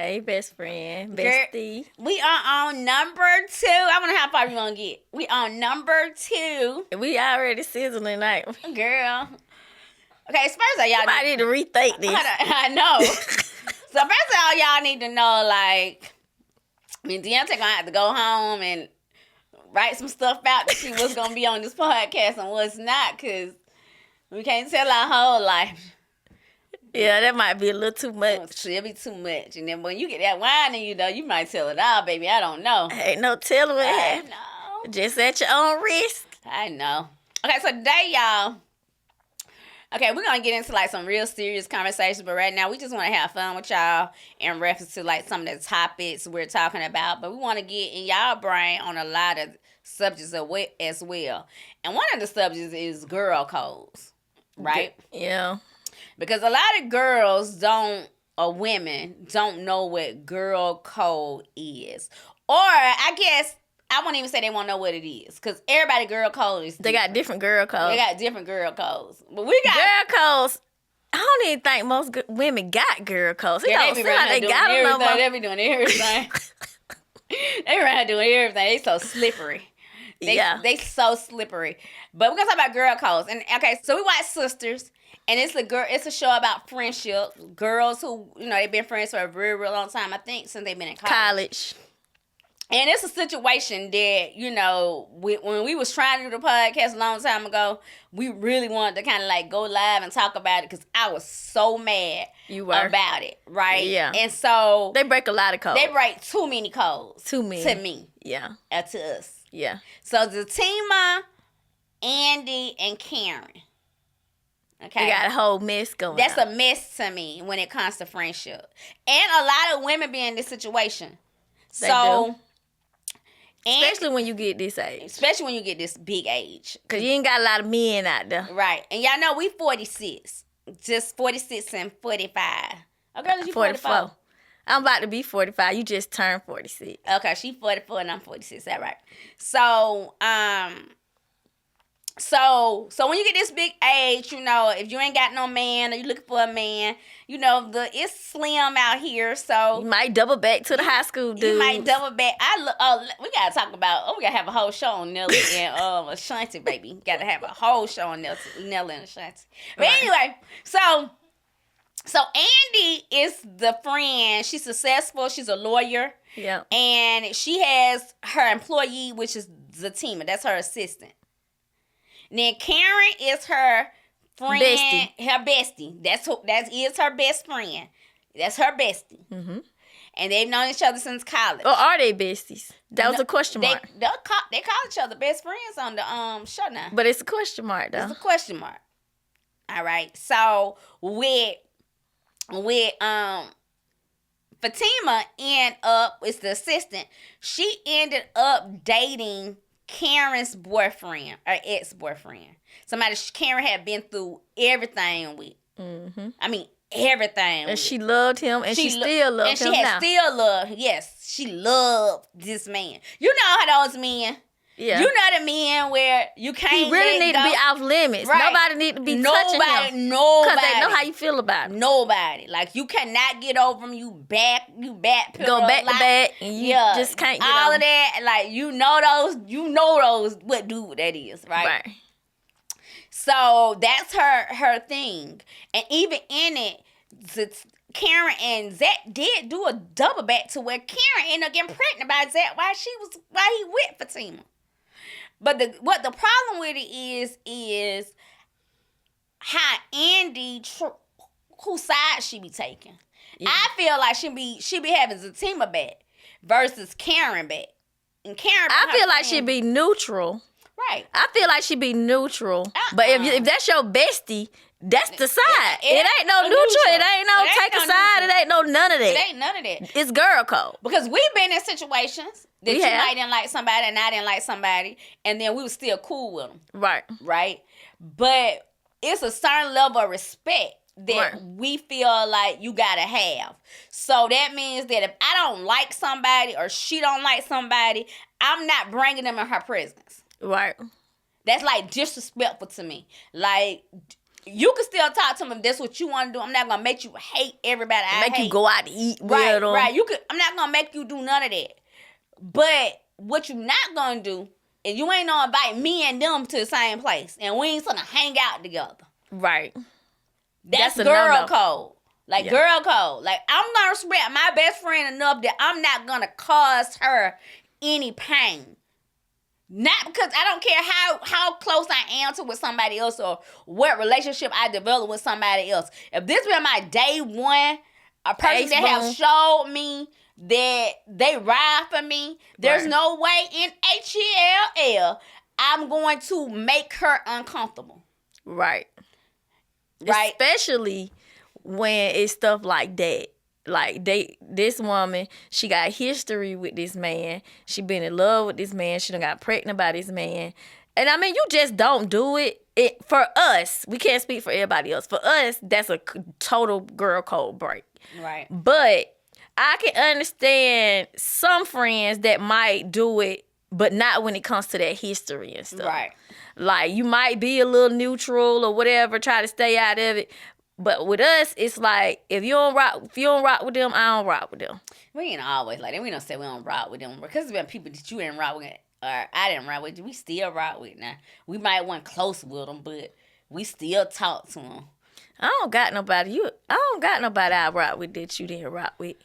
Hey, best friend, Girl, bestie. we are on number 2. I wonder how far we gonna get. We on number 2. We already sizzling like. Girl. Okay, first of all, y'all I need to rethink this. I know. So first of all, y'all need to know, like, Deonta gonna have to go home and write some stuff out to see what's gonna be on this podcast and what's not, because we can't tell our whole life. Yeah, that might be a little too much. It'll be too much. And then when you get that wine in you, though, you might tell it all, baby. I don't know. Ain't no telling what I happened. know. Just at your own risk. I know. Okay, so today, y'all, okay, we're going to get into, like, some real serious conversations, but right now we just want to have fun with y'all in reference to, like, some of the topics we're talking about, but we want to get in y'all brain on a lot of subjects as well. And one of the subjects is girl codes, right? Yeah. Because a lot of girls or women don't know what girl code is. Or, I guess, I won't even say they won't know what it is. Because everybody girl code is different. They got different girl codes. They got different girl codes. But we got... Girl codes, I don't even think most women got girl codes. It don't they seem like they got them no more. They be doing everything. They around doing everything. They so slippery. They so slippery. But we're going to talk about girl codes. And, okay, so we watch Sisters. And it's a show about friendship. Girls who, they've been friends for a very, real long time. I think since they've been in college. And it's a situation that, when we was trying to do the podcast a long time ago, we really wanted to kind of like go live and talk about it because I was so mad about it, right? Yeah. And so... They break a lot of codes. They break too many codes. Too many. To me. Yeah. To us. Yeah. So, Zatima, Andy, and Karen... Okay. You got a whole mess going on. That's a mess to me when it comes to friendship. And a lot of women be in this situation. They do. Especially when you get this age. Especially when you get this big age. Because you ain't got a lot of men out there. Right. And y'all know we 46. Just 46 and 45. Oh, girl, you 44? I'm about to be 45. You just turned 46. Okay, she 44 and I'm 46. Is that right? So, So when you get this big age, if you ain't got no man or you looking for a man, it's slim out here. So you might double back to the high school dude. You might double back. We gotta talk about. We gotta have a whole show on Nelly and Ashanti, baby. Gotta have a whole show on Nelly and Ashanti. But anyway, so Andy is the friend. She's successful. She's a lawyer. Yeah. And she has her employee, which is Zatima. That's her assistant. Then Karen is her friend, her bestie. That is her best friend. That's her bestie. Mm-hmm. And they've known each other since college. Or are they besties? That was a question mark. They call each other best friends on the show now. But it's a question mark, though. It's a question mark. All right. So with Fatima is the assistant. She ended up dating Karen's boyfriend or ex-boyfriend. Somebody Karen had been through everything with. Mm-hmm. I mean, everything. And she loved him, and she still loves him now. And she had still loved. Yes, she loved this man. You know how those men. Yeah. You know the men where you can't. He really need to be off limits. Right. Nobody need to be touching him. Nobody. Because they know how you feel about him. Nobody. Like, you cannot get over him. You back. Go back to back, and you just can't get all over of that. Like, you know those. What dude that is, right? Right. So that's her thing, and even in it, Karen and Zach did do a double back to where Karen ended up getting pregnant by Zach while he with Fatima. But what the problem with it is how Andy, whose side she be taking. Yeah. I feel like she be having Zatima back versus Karen back. And Karen, I feel like she'd be neutral. Right. I feel like she'd be neutral. But if that's your bestie, that's the side. It ain't no neutral. It ain't no take a side. It ain't no none of that. It ain't none of that. It's girl code. Because we've been in situations that you might didn't like somebody and I didn't like somebody, and then we were still cool with them. Right. Right? But it's a certain level of respect that we feel like you gotta have. So that means that if I don't like somebody or she don't like somebody, I'm not bringing them in her presence. Right. That's like disrespectful to me. Like, you can still talk to them if that's what you want to do. I'm not gonna make you hate everybody. Make you go out to eat with right, them. Right. I'm not gonna make you do none of that. But what you not gonna do is you ain't gonna invite me and them to the same place, and we ain't gonna hang out together. Right. That's girl code. Like girl code. Like I'm gonna respect my best friend enough that I'm not gonna cause her any pain. Not because I don't care how close I am to with somebody else or what relationship I develop with somebody else. If this been my day one, a person that have showed me that they ride for me, there's no way in HELL I'm going to make her uncomfortable. Right. Especially when it's stuff like that. Like this woman, she got history with this man. She been in love with this man. She done got pregnant by this man. And I mean, you just don't do it. For us, we can't speak for everybody else. For us, that's a total girl code break. Right. But I can understand some friends that might do it, but not when it comes to that history and stuff. Right. Like, you might be a little neutral or whatever, try to stay out of it. But with us, it's like, if you don't rock with them, I don't rock with them. We ain't always like that. We don't say we don't rock with them. Because there's been people that you didn't rock with, or I didn't rock with, we still rock with now. We might want close with them, but we still talk to them. I don't got nobody I rock with that you didn't rock with.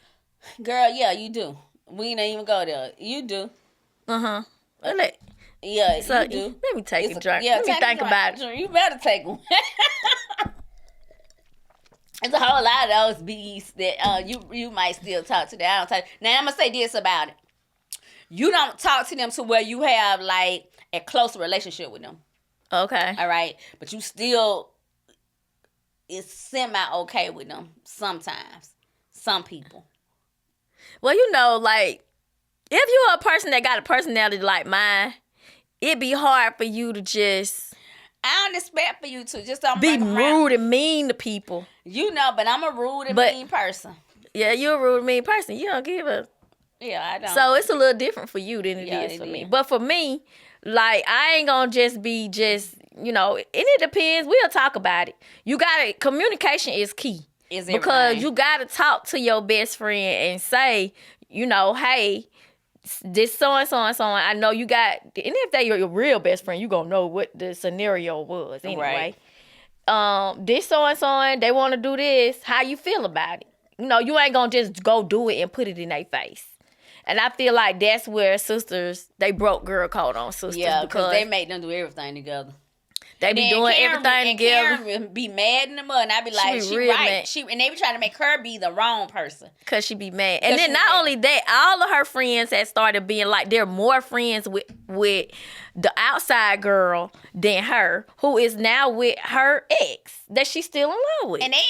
Girl, yeah, you do. We didn't even go there. You do. Uh-huh. Yeah, so you do. Let me take a drink. Let me think about it. You better take one. There's a whole lot of those bees that you might still talk to. That I don't talk. Now I'm gonna say this about it: you don't talk to them to where you have like a close relationship with them. Okay. All right, but you still is semi okay with them sometimes. Some people. Well, like if you're a person that got a personality like mine, it'd be hard for you to just. I don't expect for you to just don't be rude and mean to people. But I'm a rude and mean person. Yeah, you're a rude and mean person. You don't give a. Yeah, I don't. So it's a little different for you than it is for me. But for me, like, I ain't gonna just be and it depends. We'll talk about it. Communication is key. Because you gotta talk to your best friend and say, hey, this so and so and so. I know you got, and if they your real best friend, you gonna know what the scenario was anyway. Right. This so and so, they want to do this. How you feel about it? You ain't gonna just go do it and put it in their face. And I feel like that's where sisters, they broke girl code on sisters. Yeah, because they make them do everything together. They be doing everything together. Karen be mad in the mud, and I be like, she right. And they be trying to make her be the wrong person. Because she be mad. And then not only that, all of her friends had started being like, they're more friends with the outside girl than her, who is now with her ex that she's still in love with. And they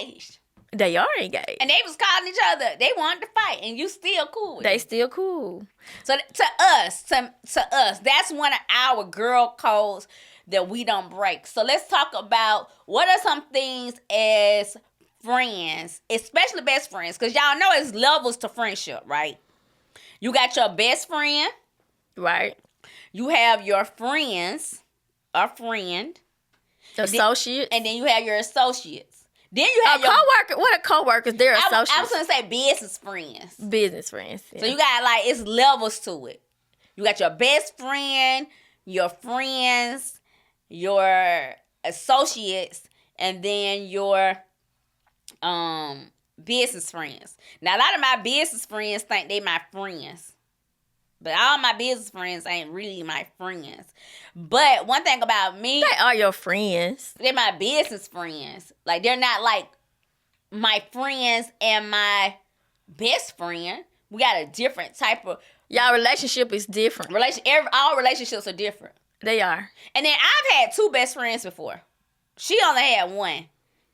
engaged. They are engaged. And they was calling each other. They wanted to fight, and you still cool with They them. still cool. So to us, that's one of our girl codes that we don't break. So let's talk about what are some things as friends, especially best friends, because y'all know it's levels to friendship, right? You got your best friend. Right. You have your friends, a friend. Associates. And then you have your associates. Then you have your coworker. What are coworkers? They're associates. I was going to say business friends. Business friends. Yeah. So you got it's levels to it. You got your best friend, your friends, your associates, and then your business friends. Now, a lot of my business friends think they my friends. But all my business friends ain't really my friends. But one thing about me... They are your friends. They're my business friends. Like, they're not like my friends and my best friend. We got a different type of... Y'all relationship is different. All relationships are different. They are. And then I've had two best friends before. She only had one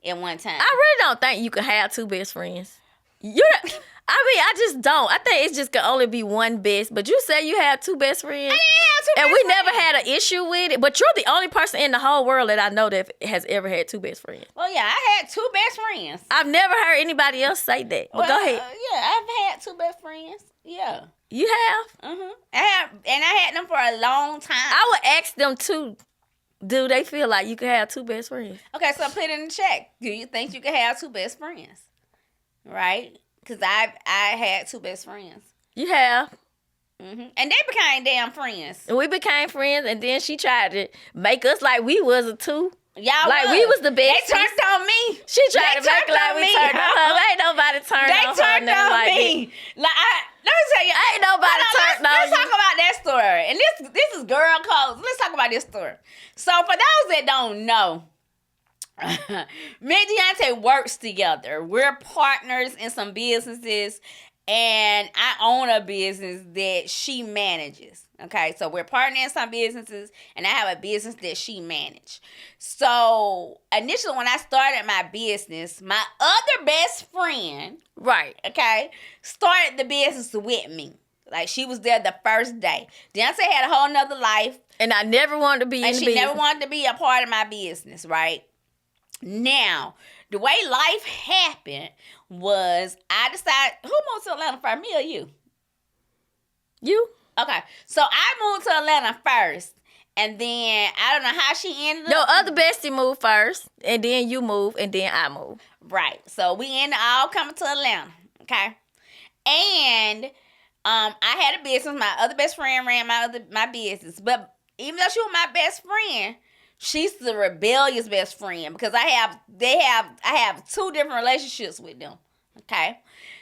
at one time. I really don't think you can have two best friends. I just don't. I think it's just can only be one best. But you say you have two best friends. I didn't have two best friends. And we friends. never had an issue with it. But you're the only person in the whole world that I know that has ever had two best friends. Well, yeah, I had two best friends. I've never heard anybody else say that. But go ahead. Yeah, I've had two best friends. Yeah. You have? Mm-hmm. I had them for a long time. I would ask them too. Do they feel like you can have two best friends? Okay, so put it in the chat. Do you think you can have two best friends? Right? Because I had two best friends. You have. Mm-hmm. And they became damn friends. And we became friends, and then she tried to make us like we was a two. Y'all like we was the best. They turned on me. She tried to make like we turned on her. Ain't nobody turned on her. They turned on like me. Let me tell you. Ain't nobody turned on you. Let's talk about that story. And this is girl codes. Let's talk about this story. So for those that don't know, me and Deonta works together. We're partners in some businesses, and I own a business that she manages. Okay, so we're partnering in some businesses, and I have a business that she manages. So initially, when I started my business, my other best friend, right, okay, started the business with me. Like, she was there the first day. Deonta had a whole nother life. And I never wanted to be in the business. And she never wanted to be a part of my business, right? Now, the way life happened was I decided, who moved to Atlanta first, me or you? You. Okay, so I moved to Atlanta first, and then I don't know how she ended up. Your other bestie moved first, and then you moved, and then I moved. Right, so we ended all coming to Atlanta, okay? And I had a business. My other best friend ran my business, but even though she was my best friend, she's the rebellious best friend because I have two different relationships with them. Okay.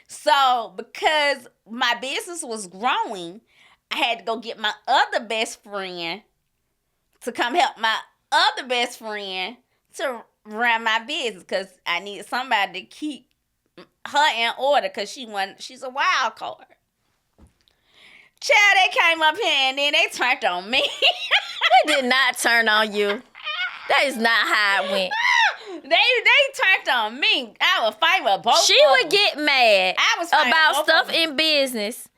So because my business was growing, I had to go get my other best friend to come help my other best friend to run my business because I needed somebody to keep her in order because she's a wild card. Child, they came up here and then they turned on me. They did not turn on you. That is not how it went. They turned on me. I was fighting with both. She would get mad about stuff in business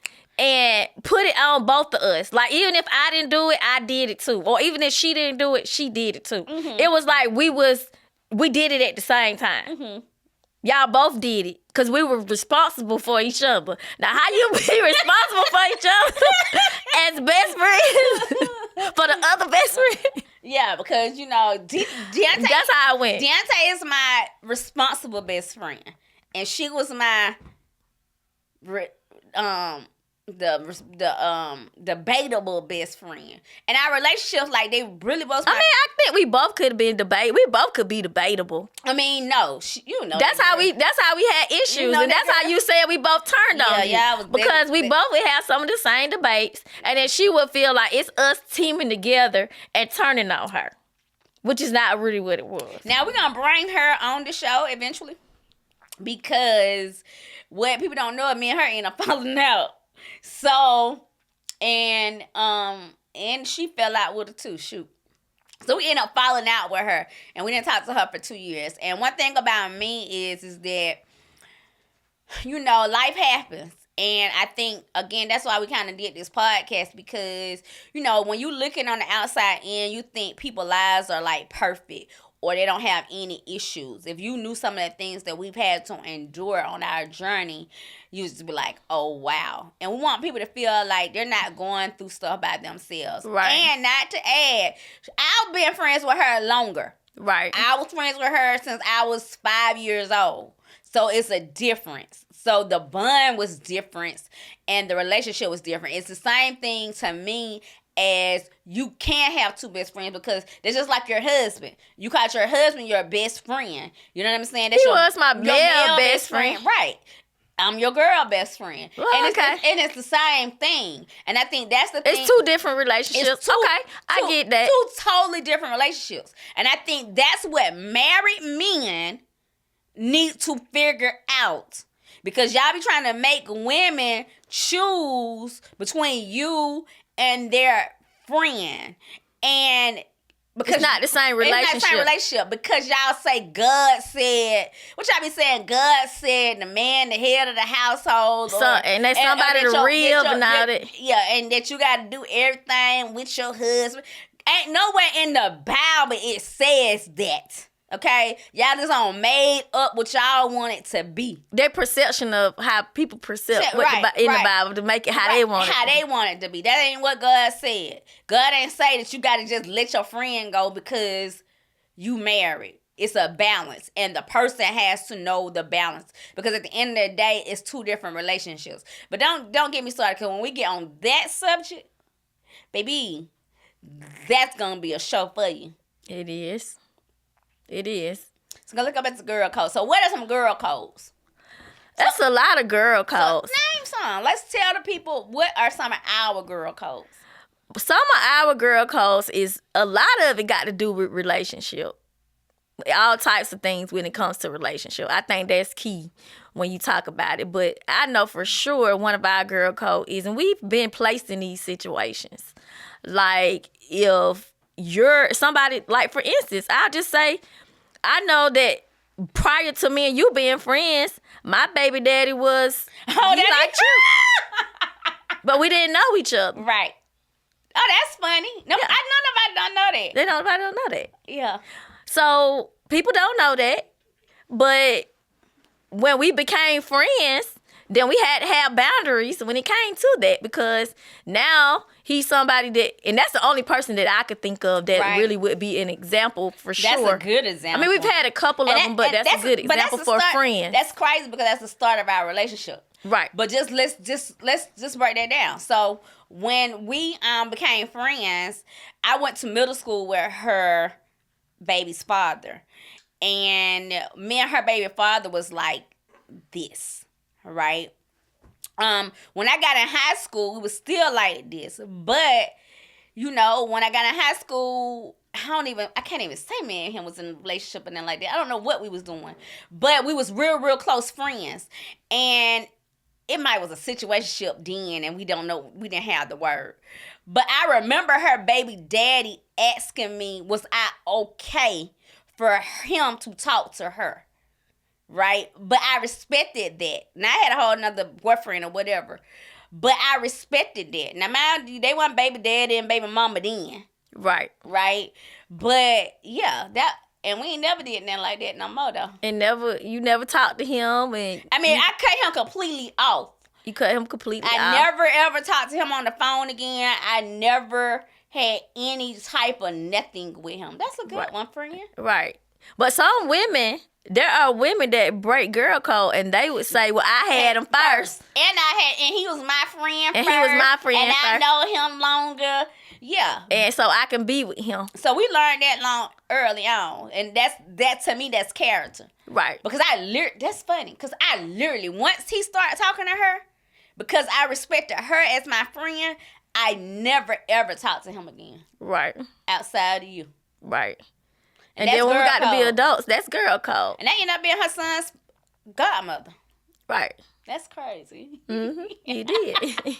and put it on both of us. Like, even if I didn't do it, I did it too. Or even if she didn't do it, she did it too. Mm-hmm. It was like we did it at the same time. Mm-hmm. Y'all both did it because we were responsible for each other. Now, how you be responsible for each other as best friends for the other best friend? Yeah, because, Deonta. That's how it went. Deonta is my responsible best friend. And she was my debatable best friend. And our relationships, like, they really was. I think we both could have been debatable. We both could be debatable. I mean, no, That's how we had issues, and that's how you said we both turned on you. Yeah, because we both would have some of the same debates, and then she would feel like it's us teaming together and turning on her, which is not really what it was. Now we're gonna bring her on the show eventually, because what people don't know, me and her end up falling out. So, and she fell out with her too. Shoot. So we ended up falling out with her, and we didn't talk to her for 2 years. And one thing about me is that, life happens. And I think, again, that's why we kind of did this podcast, because, when you looking on the outside in, you think people's lives are like perfect or they don't have any issues. If you knew some of the things that we've had to endure on our journey, you used to be like, oh, wow. And we want people to feel like they're not going through stuff by themselves. Right. And not to add, I've been friends with her longer. Right. I was friends with her since I was 5 years old. So it's a difference. So the bond was different and the relationship was different. It's the same thing to me as you can't have two best friends, because it's just like your husband. You call your husband your best friend. You know what I'm saying? That's he was my male best friend. Right. I'm your girl best friend. Well, and it's the same thing. And I think that's the thing. It's two different relationships. I get that. Two totally different relationships. And I think that's what married men need to figure out. Because y'all be trying to make women choose between you and their friend. And because it's not the same relationship. It's not the same relationship. Because y'all say God said, what y'all be saying? God said the man, the head of the household. And that's somebody to rib and all that. Yeah, and that you got to do everything with your husband. Ain't nowhere in the Bible it says that. Okay, y'all just on made up what y'all want it to be. Their perception of how people perceive in the Bible to make it how they want it. How they want it to be. That ain't what God said. God ain't say that you got to just let your friend go because you married. It's a balance, and the person has to know the balance, because at the end of the day, it's two different relationships. But don't get me started, because when we get on that subject, baby, that's gonna be a show for you. It is. It is. So go look up at the girl code. So what are some girl codes? That's a lot of girl codes. So name some. Let's tell the people what are some of our girl codes. Some of our girl codes is, a lot of it got to do with relationship. All types of things when it comes to relationship. I think that's key when you talk about it. But I know for sure one of our girl code is, and we've been placed in these situations. Like if you're somebody, like for instance, I'll just say, I know that prior to me and you being friends, my baby daddy was, he liked you. But we didn't know each other. Right. Oh, that's funny. No, yeah. I know nobody don't know that. Nobody don't know that. Yeah. So people don't know that. But when we became friends, then we had to have boundaries when it came to that, because now he's somebody that, and that's the only person that I could think of that really would be an example for sure. That's a good example. I mean, we've had a couple of them, but that's a good example for a friend. That's crazy, because that's the start of our relationship. Right. But let's break that down. So when we became friends, I went to middle school with her baby's father, and me and her baby father was like this. Right. When I got in high school, it was still like this. But, you know, when I got in high school, I can't even say me and him was in a relationship and then like that. I don't know what we was doing. But we was real, real close friends. And it might was a situationship then, and we didn't have the word. But I remember her baby daddy asking me, was I okay for him to talk to her? Right? But I respected that. Now, I had a whole nother boyfriend or whatever. But I respected that. Now, mind you, they want baby daddy and baby mama then. Right. Right? But, yeah, and we ain't never did nothing like that no more, though. And you never talked to him. And I cut him completely off. You cut him completely off? I never, ever talked to him on the phone again. I never had any type of nothing with him. That's a good one, friend. Right. But some women... There are women that break girl code, and they would say, well, I had him first. And he was my friend and first. And he was my friend first. And I know him longer. Yeah. And so I can be with him. So we learned that early on. And that to me, that's character. Right. Because that's funny. Because I literally, once he started talking to her, because I respected her as my friend, I never, ever talked to him again. Right. Outside of you. Right. And then when we got to be adults, that's girl code. And that ended up being her son's godmother. Right. That's crazy. Mm-hmm. You did.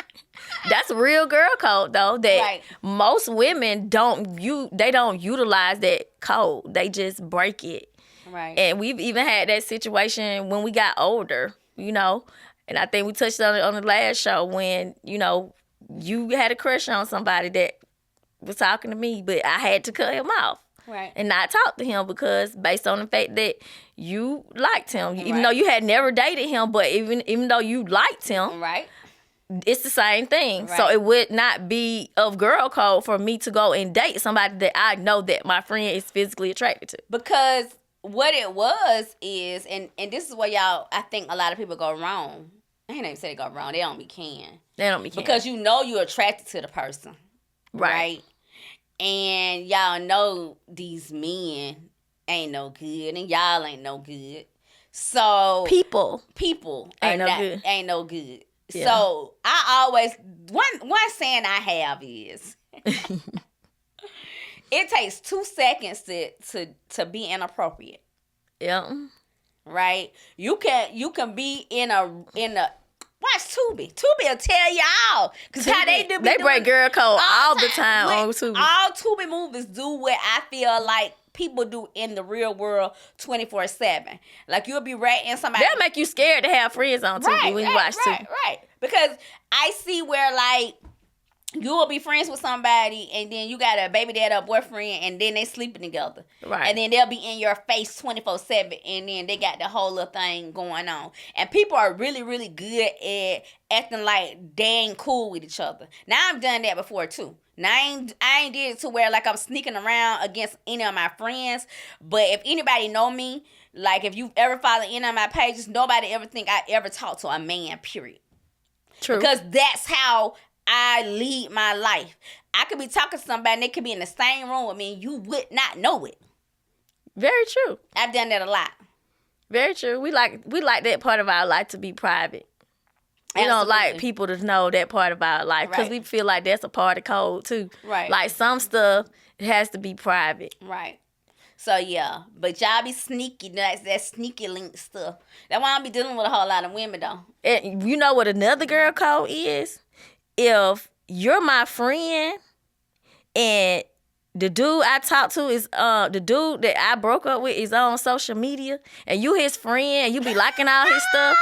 That's real girl code, though. That most women don't utilize that code. They just break it. Right. And we've even had that situation when we got older, you know. And I think we touched on it on the last show when, you know, you had a crush on somebody that was talking to me, but I had to cut him off. Right. And not talk to him because based on the fact that you liked him. Even though you had never dated him, but even though you liked him, it's the same thing. Right. So it would not be of girl code for me to go and date somebody that I know that my friend is physically attracted to. Because what it was is, and this is where I think a lot of people go wrong. I ain't even say they go wrong. They don't be can. Because you know you're attracted to the person. Right? And y'all know these men ain't no good, and y'all ain't no good. So people ain't no good. Yeah. So I always one saying I have is it takes 2 seconds to be inappropriate. Yeah. Right? You can be in a watch Tubi. Tubi will tell y'all. Because how they do. They break girl code all the time on Tubi. All Tubi movies do what I feel like people do in the real world 24/7. Like you'll be rating somebody. They'll make you scared to have friends on Tubi when you watch Tubi. Right. Because I see where like you will be friends with somebody, and then you got a baby dad or boyfriend, and then they sleeping together. Right. And then they'll be in your face 24/7, and then they got the whole little thing going on. And people are really, really good at acting like they ain't cool with each other. Now, I've done that before, too. Now, I ain't did it to where, like, I'm sneaking around against any of my friends. But if anybody know me, like, if you've ever followed any of my pages, nobody ever think I ever talk to a man, period. True. Because that's how I lead my life. I could be talking to somebody and they could be in the same room with me and you would not know it. Very true. I've done that a lot. Very true. We like that part of our life to be private. We don't like people to know that part of our life because we feel like that's a part of code too. Right. Like some stuff, it has to be private. Right. So, yeah. But y'all be sneaky. That's that sneaky link stuff. That's why I don't be dealing with a whole lot of women, though. And you know what another girl code is? If you're my friend and the dude I talk to is the dude that I broke up with is on social media and you his friend and you be liking all his stuff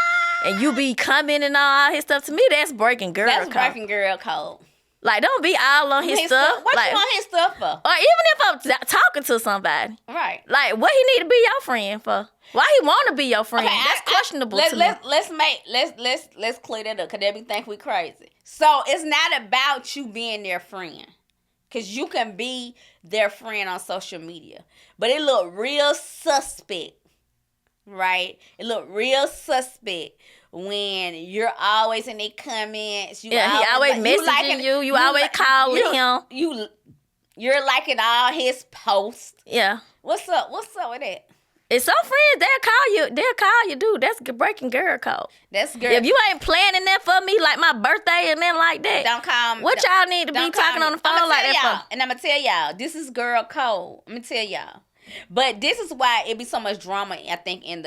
and you be commenting on all his stuff, to me that's breaking girl code. That's breaking girl code. Like, don't be all on his stuff. What like, you want his stuff for? Or even if I'm talking to somebody. Right. Like, what he need to be your friend for? Why he want to be your friend? Okay, that's questionable to me. Let's clear that up because they be think we crazy. So it's not about you being their friend. Because you can be their friend on social media. But it look real suspect. Right? It look real suspect when you're always in their comments. He always messaging you. You always calling him. You're liking all his posts. Yeah. What's up with that? And some friends, they'll call you, dude. That's breaking girl code. That's girl. If you ain't planning that for me, like my birthday and then like that, don't call me. What y'all need to be talking on the phone like that for? And I'm going to tell y'all, this is girl code. I'm going to tell y'all. But this is why it be so much drama, I think, in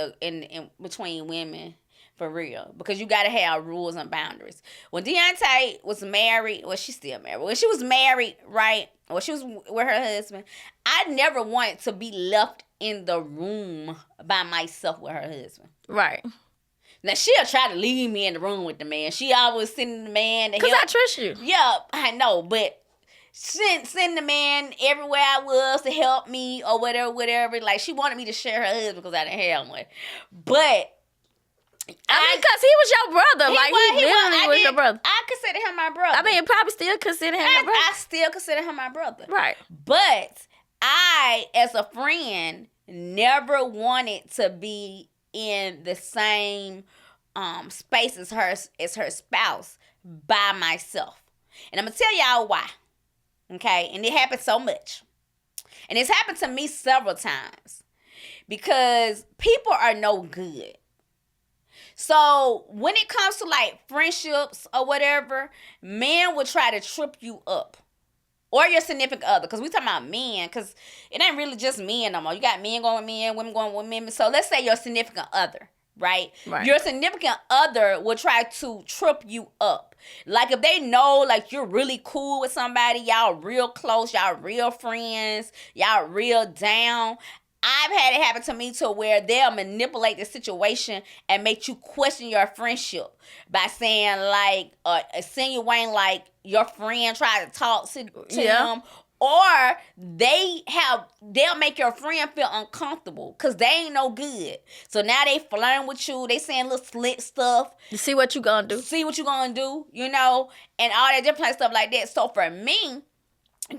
between women. For real. Because you got to have rules and boundaries. When Deonta was married, well, she's still married. When she was married, right? Well, she was with her husband. I never wanted to be left in the room by myself with her husband. Right. Now, she'll try to leave me in the room with the man. She always sending the man to help. Because I trust you. Yeah, I know. But send the man everywhere I was to help me or whatever. Like, she wanted me to share her husband because I didn't have one. But I mean, because he was your brother. He literally was your brother. I consider him my brother. I mean, you probably still consider him your brother. I still consider him my brother. Right. But I, as a friend, never wanted to be in the same space as her spouse by myself. And I'm going to tell y'all why. Okay? And it happened so much. And it's happened to me several times. Because people are no good. So when it comes to like friendships or whatever, men will try to trip you up. Or your significant other. Because we talking about men. Because it ain't really just men no more. You got men going with men, women going with women. So let's say your significant other. Right? Your significant other will try to trip you up. Like if they know like you're really cool with somebody. Y'all real close. Y'all real friends. Y'all real down. I've had it happen to me to where they'll manipulate the situation and make you question your friendship by saying like, insinuating like your friend tried to talk to them, or they'll make your friend feel uncomfortable because they ain't no good. So now they flirting with you, they saying little slick stuff. You see what you gonna do. You know, and all that different stuff like that. So for me,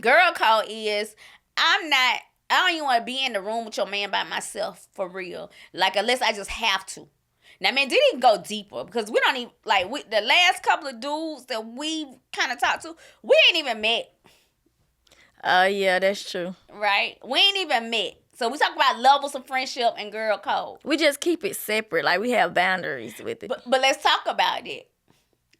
girl code is I don't even want to be in the room with your man by myself, for real. Like, unless I just have to. Now, man, didn't even go deeper. Because we don't even, like, the last couple of dudes that we kind of talked to, we ain't even met. Yeah, that's true. Right? We ain't even met. So, we talk about levels of friendship and girl code. We just keep it separate. Like, we have boundaries with it. But let's talk about it.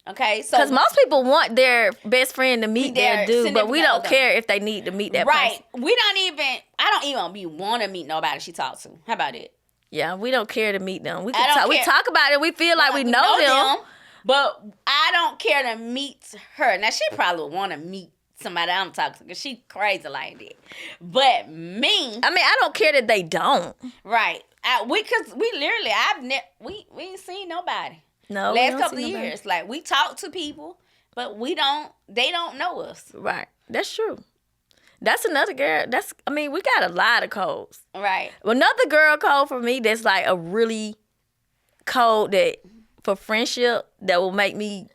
Okay, so because most people want their best friend to meet their dude, but we don't care if they need to meet that person. Right. I don't even want to meet nobody she talks to. How about it? Yeah, we don't care to meet them. We talk about it. We feel like we know them. But I don't care to meet her. Now, she probably would want to meet somebody I'm talking to because she crazy like that. But me, I mean, I don't care that they don't. Right. Because we ain't seen nobody. No, last couple of years. Like, we talked to people. But they don't know us. Right. That's true. That's another girl. We got a lot of codes. Right. Another girl code for me that's like a really code that for friendship that will make me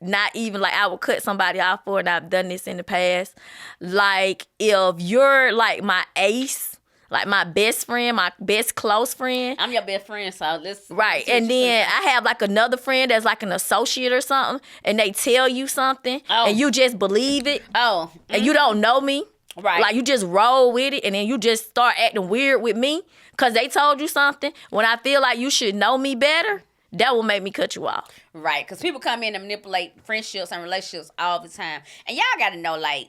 not even like I would cut somebody off for, and I've done this in the past. Like if you're like my ace, like my best friend, my best close friend. I'm your best friend, so let's... Right. And then I have like another friend that's like an associate or something, and they tell you something, and you just believe it. Oh. Mm-hmm. And you don't know me. Right. Like you just roll with it, and then you just start acting weird with me because they told you something. When I feel like you should know me better, that will make me cut you off. Right. Because people come in and manipulate friendships and relationships all the time. And y'all got to know, like,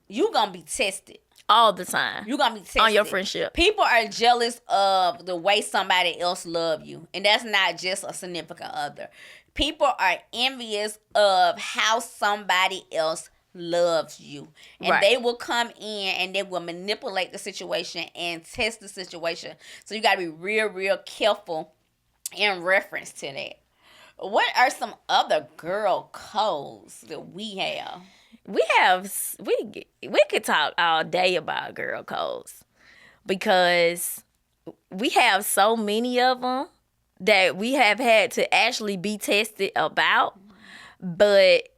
you going to be tested. All the time. You're going to be tested. On your friendship. People are jealous of the way somebody else love you. And that's not just a significant other. People are envious of how somebody else loves you. And right. They will come in and they will manipulate the situation and test the situation. So you got to be real, real careful in reference to that. What are some other girl codes that we have? We could talk all day about girl codes because we have so many of them that we have had to actually be tested about. But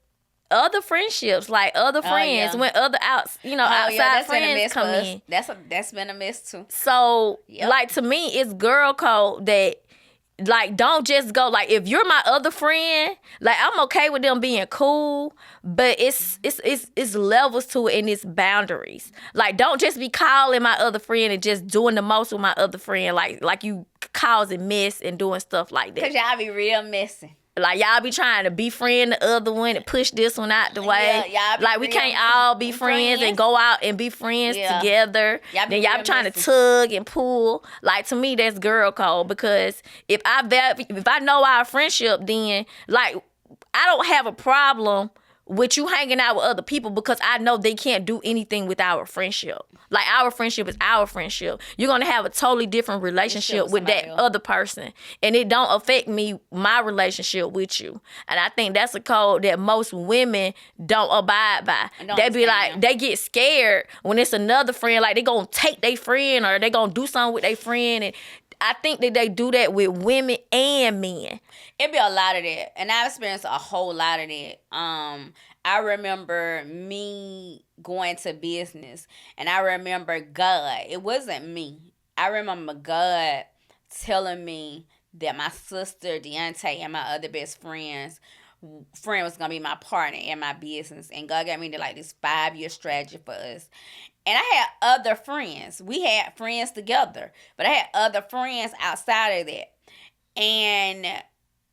other friendships, like other friends, when other outside friends come in, that's been a mess too. So like to me, it's girl code that. Like, don't just go, like, if you're my other friend, like, I'm okay with them being cool, but it's levels to it and it's boundaries. Like, don't just be calling my other friend and just doing the most with my other friend, like you causing mess and doing stuff like that. Because y'all be real messy. Like, y'all be trying to befriend the other one and push this one out the way. Yeah, like, we can't all be friends and go out and be friends together. Then y'all be trying to tug and pull. Like, to me, that's girl code. Because if I know our friendship, then, like, I don't have a problem with you hanging out with other people because I know they can't do anything with our friendship. Like, our friendship is our friendship. You're going to have a totally different relationship with that other person. And it don't affect my relationship with you. And I think that's a code that most women don't abide by. They be like, they get scared when it's another friend. Like, they going to take their friend or they going to do something with their friend. And I think that they do that with women and men. It be a lot of that. And I've experienced a whole lot of that. I remember me going to business. And I remember God. It wasn't me. I remember God telling me that my sister, Deonta, and my other best friend was going to be my partner in my business. And God got me to like this 5-year strategy for us. And I had other friends. We had friends together. But I had other friends outside of that. And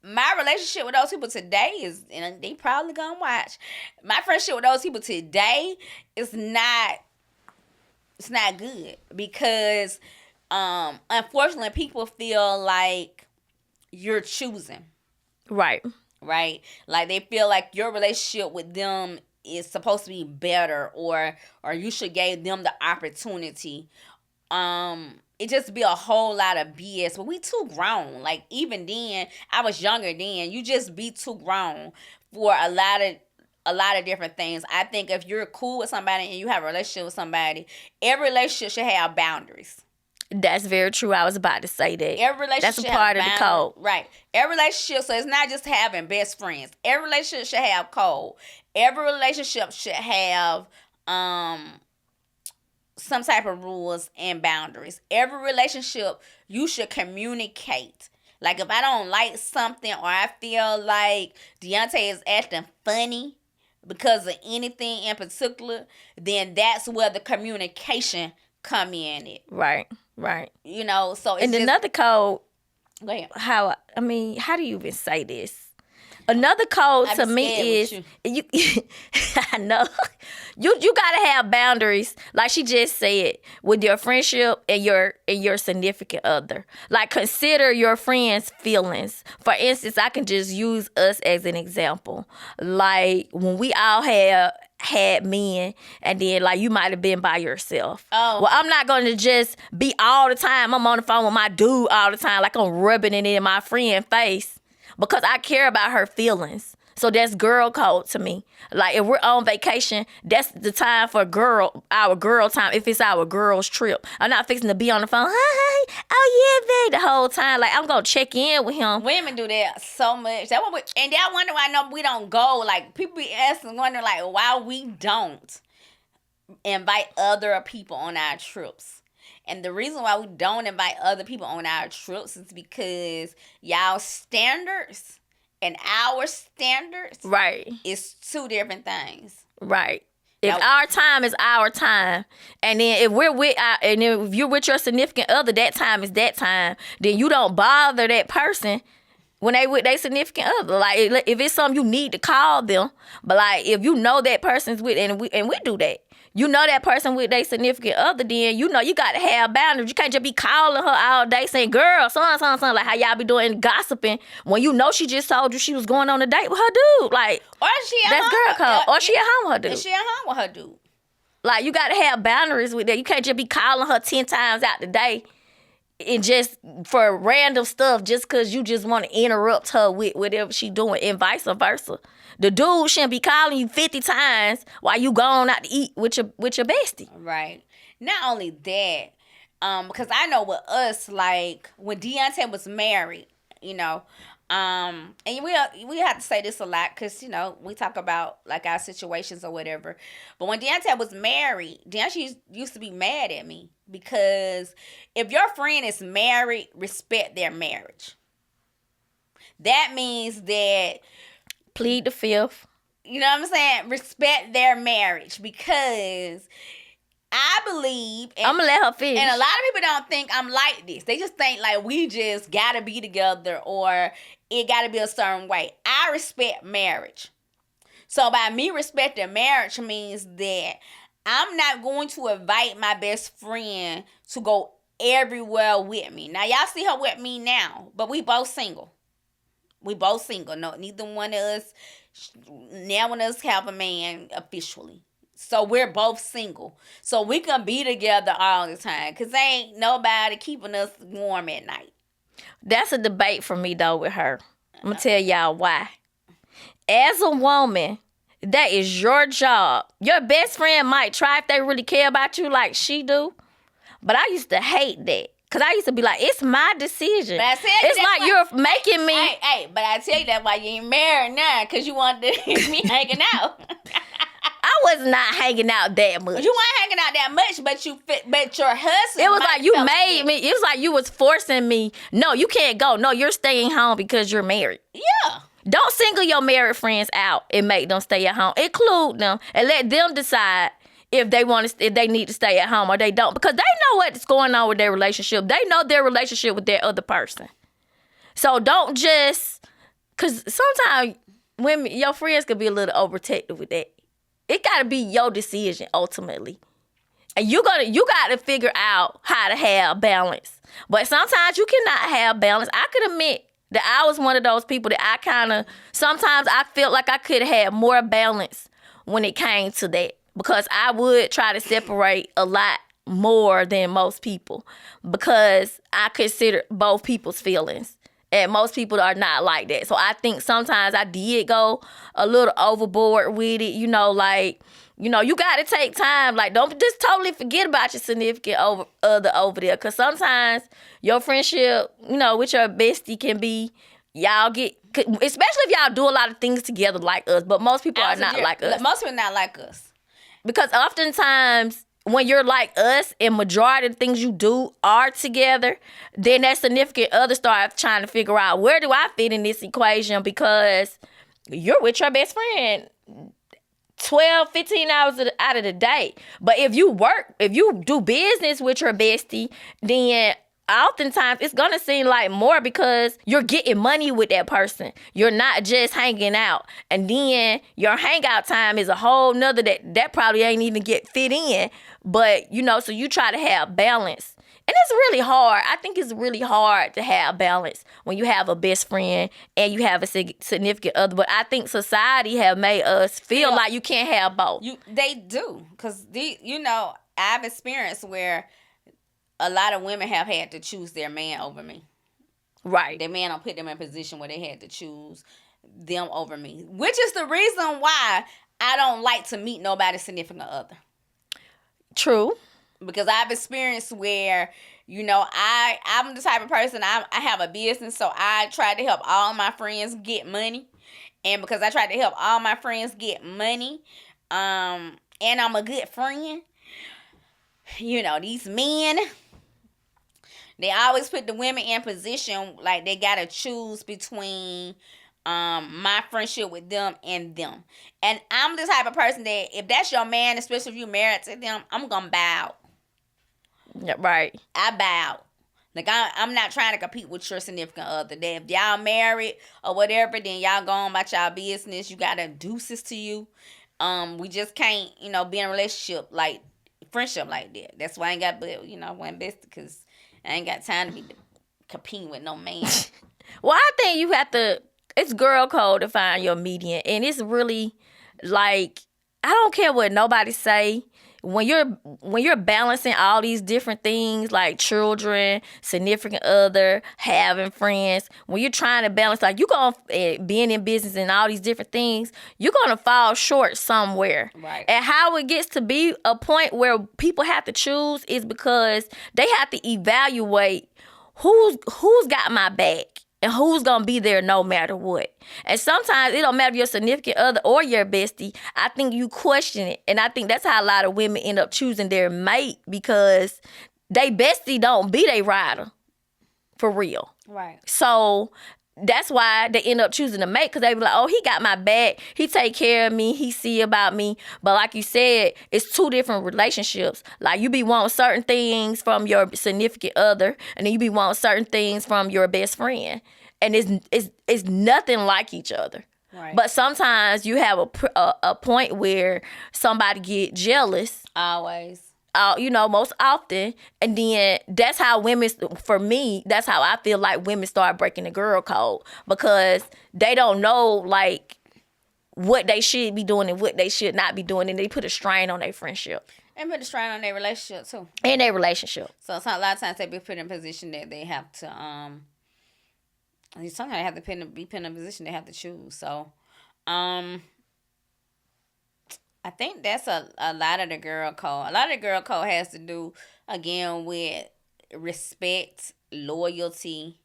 my relationship with those people today is, and they probably gonna watch, my friendship with those people today is not good. Because unfortunately people feel like you're choosing. Right. Right? Like they feel like your relationship with them is supposed to be better or you should give them the opportunity. It just be a whole lot of BS. But we too grown. Like even then, I was younger then. You just be too grown for a lot of different things. I think if you're cool with somebody and you have a relationship with somebody, every relationship should have boundaries. That's very true. I was about to say that. Every relationship that's a part of the code. Right. Every relationship, so it's not just having best friends. Every relationship should have code. Every relationship should have some type of rules and boundaries. Every relationship, you should communicate. Like if I don't like something or I feel like Deonta is acting funny because of anything in particular, then that's where the communication come in it. Right. You know, so it's and another code. Go ahead. How do you even say this? Another code to me is you. I know you gotta have boundaries, like she just said, with your friendship and your significant other. Like consider your friends' feelings. For instance, I can just use us as an example. Like when we all had men, and then like you might have been by yourself. Oh. Well, I'm not gonna just be all the time. I'm on the phone with my dude all the time, like I'm rubbing it in my friend's face. Because I care about her feelings. So that's girl code to me. Like, if we're on vacation, that's the time for our girl time, if it's our girl's trip. I'm not fixing to be on the phone, hey, oh yeah, babe, the whole time. Like, I'm going to check in with him. Women do that so much. And y'all wonder why we don't go. Like, people be asking, wondering, like, why we don't invite other people on our trips. And the reason why we don't invite other people on our trips is because y'all standards and our standards, right, is two different things. Right. If our time is our time, and then if you're with your significant other, that time is that time. Then you don't bother that person when they with their significant other. Like, if it's something you need to call them, but like if you know that person's with, and we do that. You know that person with their significant other, then you know you got to have boundaries. You can't just be calling her all day saying, girl, son, like how y'all be doing gossiping when you know she just told you she was going on a date with her dude. Like, or she at that's home. girl code. Or she at home with her dude. And she at home with her dude. Like, you got to have boundaries with that. You can't just be calling her 10 times out the day and just for random stuff just because you just want to interrupt her with whatever she doing, and vice versa. The dude shouldn't be calling you 50 times while you going out to eat with your bestie. Right. Not only that, because I know with us, like when Deonta was married, you know, and we have to say this a lot because, you know, we talk about like our situations or whatever. But when Deonta was married, Deonta used to be mad at me because if your friend is married, respect their marriage. That means that plead the fifth. You know what I'm saying? Respect their marriage, because I believe... I'm going to let her finish. And a lot of people don't think I'm like this. They just think like we just got to be together or it got to be a certain way. I respect marriage. So by me respecting marriage means that I'm not going to invite my best friend to go everywhere with me. Now, y'all see her with me now, but we both single. No, neither one of us, now one of us have a man officially. So we're both single. So we can be together all the time because ain't nobody keeping us warm at night. That's a debate for me, though, with her. I'm going to tell y'all why. As a woman, that is your job. Your best friend might try if they really care about you like she do. But I used to hate that. Because I used to be like, it's my decision. But I tell you it's like you're making me. Hey, but I tell you that why you ain't married now. Because you wanted to me hanging out. I was not hanging out that much. You weren't hanging out that much, but your husband. It was like you made me. It was like you was forcing me. No, you can't go. No, you're staying home because you're married. Yeah. Don't single your married friends out and make them stay at home. Include them and let them decide if they need to stay at home or they don't, because they know what's going on with their relationship. They know their relationship with their other person. So don't just, because sometimes women, your friends could be a little overprotective with that. It got to be your decision ultimately. And you got to figure out how to have balance. But sometimes you cannot have balance. I could admit that I was one of those people that sometimes I felt like I could have more balance when it came to that. Because I would try to separate a lot more than most people. Because I consider both people's feelings. And most people are not like that. So I think sometimes I did go a little overboard with it. You know, like, you know, you got to take time. Like, don't just totally forget about your significant other over there. Because sometimes your friendship, you know, with your bestie can be, y'all get, especially if y'all do a lot of things together like us. But most people are not like us. Most people are not like us. Because oftentimes, when you're like us and majority of the things you do are together, then that significant other starts trying to figure out, where do I fit in this equation? Because you're with your best friend 12, 15 hours out of the day. But if you do business with your bestie, then oftentimes it's going to seem like more because you're getting money with that person. You're not just hanging out. And then your hangout time is a whole nother that probably ain't even get fit in. But, you know, so you try to have balance. And it's really hard. I think it's really hard to have balance when you have a best friend and you have a significant other. But I think society have made us feel like you can't have both. They do. Because, you know, I've experienced where a lot of women have had to choose their man over me. Right. Their man don't put them in a position where they had to choose them over me. Which is the reason why I don't like to meet nobody's significant other. True. Because I've experienced where, I'm the type of person, I have a business, so I try to help all my friends get money. And because I try to help all my friends get money, and I'm a good friend, these men, they always put the women in position like they got to choose between my friendship with them and them. And I'm the type of person that if that's your man, especially if you're married to them, I'm going to bow. Yeah, right. I bow. Like, I'm not trying to compete with your significant other. That if y'all married or whatever, then y'all go on about y'all business. You got deuces to you. We just can't, be in a relationship like friendship like that. That's why I ain't got, one bestie, because I ain't got time to be competing with no man. Well, I think you have to, it's girl code to find your median. And it's really like, I don't care what nobody say. When you're balancing all these different things like children, significant other, having friends, when you're trying to balance, like you're going being in business and all these different things, you're going to fall short somewhere. Right. And how it gets to be a point where people have to choose is because they have to evaluate who's got my back. And who's going to be there no matter what. And sometimes it don't matter if your significant other or your bestie. I think you question it. And I think that's how a lot of women end up choosing their mate because they bestie don't be they rider. For real. Right. So that's why they end up choosing a mate because they be like, oh, he got my back. He take care of me. He see about me. But like you said, it's two different relationships. Like you be wanting certain things from your significant other and then you be wanting certain things from your best friend. And it's nothing like each other. Right. But sometimes you have a point where somebody get jealous. Always. Most often. And then that's how women, for me, that's how I feel like women start breaking the girl code because they don't know, like, what they should be doing and what they should not be doing. And they put a strain on their friendship. And put a strain on their relationship, too. And their relationship. So a lot of times they be put in a position that they have to, sometimes they have to be put in a position they have to choose. So, I think that's a lot of the girl code. A lot of the girl code has to do, again, with respect, loyalty,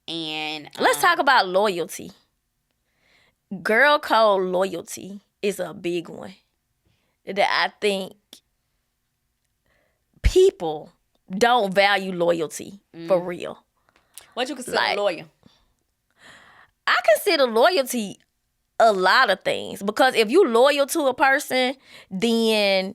and... Let's talk about loyalty. Girl code loyalty is a big one that I think people don't value loyalty for real. What you consider loyal? I consider loyalty a lot of things because if you loyal to a person, then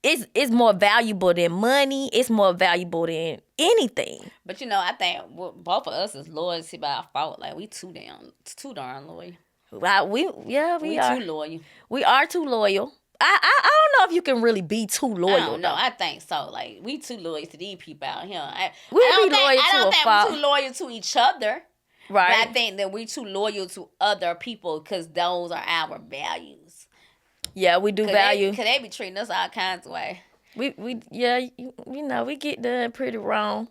it's more valuable than money. It's more valuable than anything. But I think both of us is loyalty by our fault. Like we too darn loyal. We are too loyal. We are too loyal. I don't know if you can really be too loyal. No, I think so. Like we too loyal to these people out here. I don't think we're too loyal to each other. Right. But I think that we're too loyal to other people because those are our values. Yeah, we do value. Because they be treating us all kinds of way. We get done pretty wrong.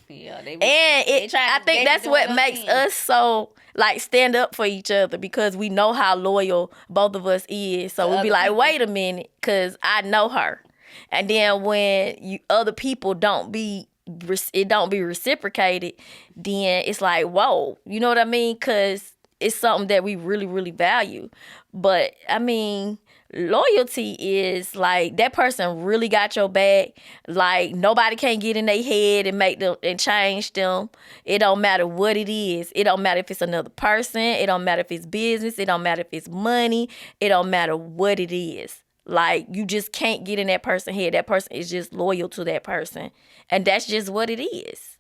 Yeah, I think that's what makes us so like stand up for each other because we know how loyal both of us is. So we be like, wait a minute, because I know her. And then when other people don't be reciprocated, then it's like, whoa, you know what I mean? Because it's something that we really, really value. But I mean, loyalty is like that person really got your back. Like nobody can get in their head and make them and change them. It don't matter what it is. It don't matter if it's another person. It don't matter if it's business. It don't matter if it's money. It don't matter what it is. Like you just can't get in that person's head. That person is just loyal to that person. And that's just what it is.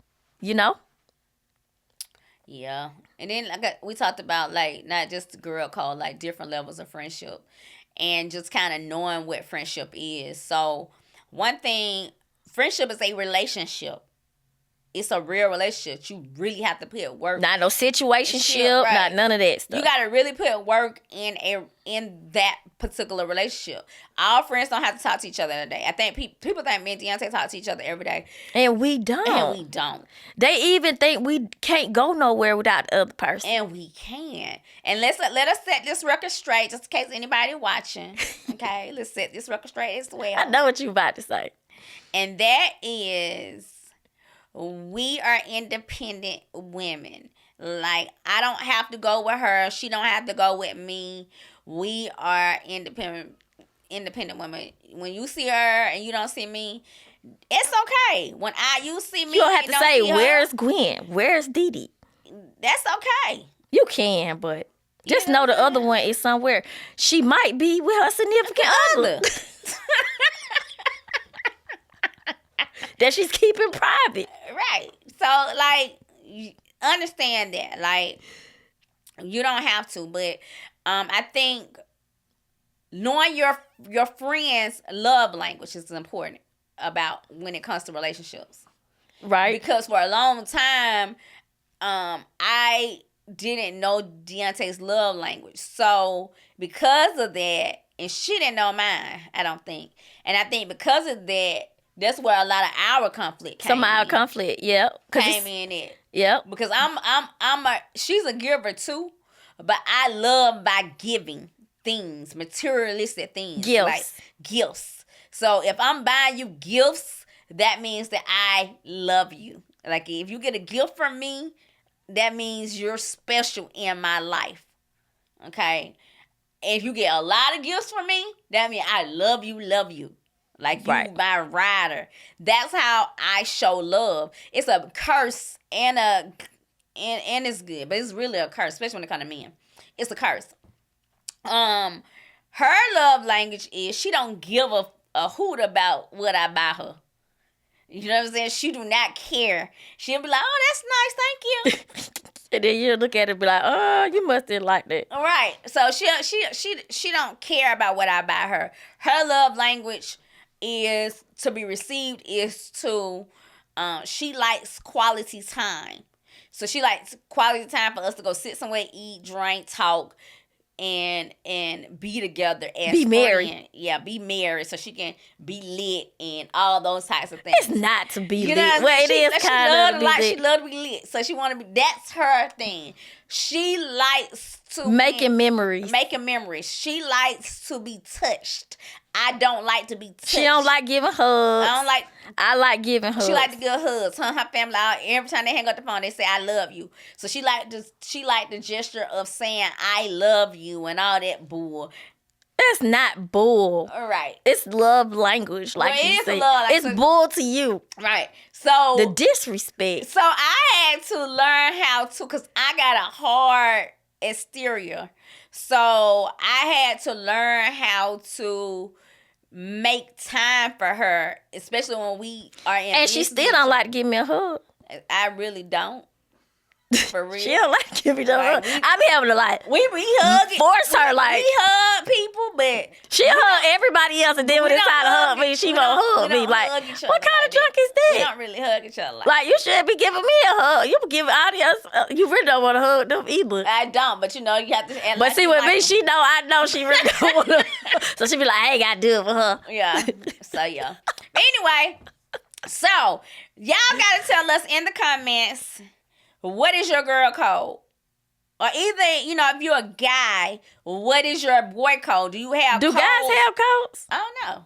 Yeah. And then we talked about like not just the girl code, like different levels of friendship. And just kind of knowing what friendship is. So, one thing, friendship is a relationship. it's a real relationship. You really have to put work. Not no situationship, right. Not none of that stuff. You got to really put work in that particular relationship. All friends don't have to talk to each other every day. I think people think me and Deonta talk to each other every day. And we don't. They even think we can't go nowhere without the other person. And we can. And let us set this record straight, just in case anybody watching. Okay, let's set this record straight as well. I know what you about to say. And that is, we are independent women. Like, I don't have to go with her. She don't have to go with me. We are independent women. When you see her and you don't see me, it's okay. When you see me, you don't have to say, where's Gwen? Where's Dee Dee? That's okay. You can, but just know the other one is somewhere. She might be with her significant other. That she's keeping private. Right. So, like, understand that. Like, you don't have to. But I think knowing your friends' love language is important about when it comes to relationships. Right. Because for a long time, I didn't know Deonta's love language. So, because of that, and she didn't know mine, I don't think. And I think because of that, that's where a lot of our conflict came in. Some of our conflict, yep. Came in it. Yep. Because she's a giver too, but I love by giving things, materialistic things. Gifts. Like gifts. So if I'm buying you gifts, that means that I love you. Like if you get a gift from me, that means you're special in my life. Okay? If you get a lot of gifts from me, that means I love you. Like you, my rider. That's how I show love. It's a curse and it's good, but it's really a curse, especially when it comes to men. It's a curse. Her love language is she don't give a hoot about what I buy her. You know what I'm saying? She do not care. She'll be like, "Oh, that's nice, thank you." And then you look at it and be like, "Oh, you must have liked it." All right. So she don't care about what I buy her. Her love language is to be received is to she likes quality time. So she likes quality time for us to go sit somewhere, eat, drink, talk, and be together as be married. Yeah, be married so she can be lit and all those types of things. It's not to be lit. Well, it is kind of to be lit. She loves to be lit. So she want to be, that's her thing. She likes to making memories. She likes to be touched. I don't like to be touched. She don't like giving hugs. I like giving hugs. She like to give hugs. Her family, every time they hang up the phone, they say, "I love you." So she like the gesture of saying, "I love you" and all that bull. That's not bull. All right. It's love language. Like you say. It's bull to you. Right. So the disrespect. So I had to learn how to, because I got a hard exterior. So I had to learn how to make time for her, especially when we are in. And she still don't like to give me a hug. I really don't. For real. She don't like to give me the hug. I be having to like we hug force her like we hug people, but she hug everybody else, and then when it's time to hug me, she won't hug me. Like, what kind of drunk is that? We don't really hug each other. Like you should be giving me a hug. You give audience. You really don't want to hug them either. I don't, but you know you have to. But like see, with me, she know I know she really don't want to. So she be like, I ain't got to do it for her. Yeah. So yeah. Anyway, so y'all gotta tell us in the comments. What is your girl code? Or either, if you're a guy, what is your boy code? Do you have Do codes? guys have codes? I don't know.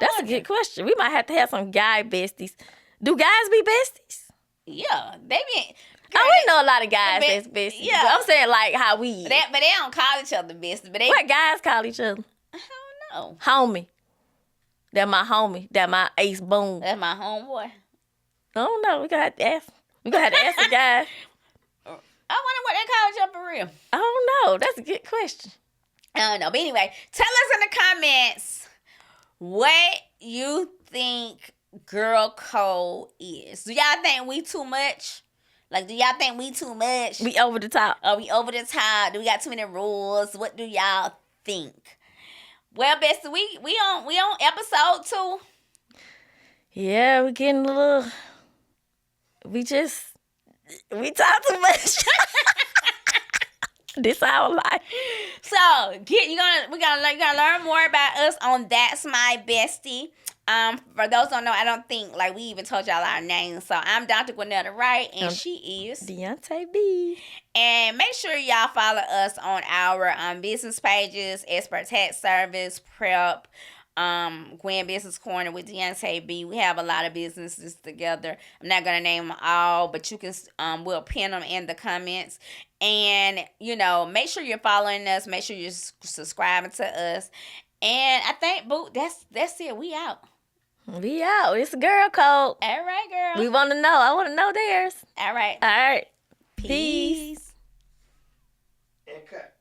That's a good question. We might have to have some guy besties. Do guys be besties? Yeah. They be... we know a lot of guys that's besties. Yeah. But I'm saying like how we... But they don't call each other besties. But what guys call each other? I don't know. Homie. That my homie. That my ace boom. That's my homeboy. I don't know. We got to ask. We gonna have to ask the guy. I wonder what they call each other for real. I don't know. That's a good question. I don't know. But anyway, tell us in the comments what you think girl code is. Do y'all think we too much? Like, do y'all think we too much? We over the top. Are we over the top? Do we got too many rules? What do y'all think? Well, Bestie, we on episode 2. Yeah, we getting a little... we talk too much. This our life. So you gotta learn more about us on That's My Bestie. For those who don't know, I don't think like we even told y'all our names. So I'm Dr. Gwinnetta Wright, and she is Deonta B. And make sure y'all follow us on our business pages: Expert Tax Service, Prep, Gwen Business Corner with Deonta B. We have a lot of businesses together. I'm not gonna name them all, but you can we'll pin them in the comments. And make sure you're following us. Make sure you're subscribing to us. And I think, boo, that's it. We out. We out. It's a girl code. All right, girl. We want to know. I want to know theirs. All right. All right. Peace. And cut.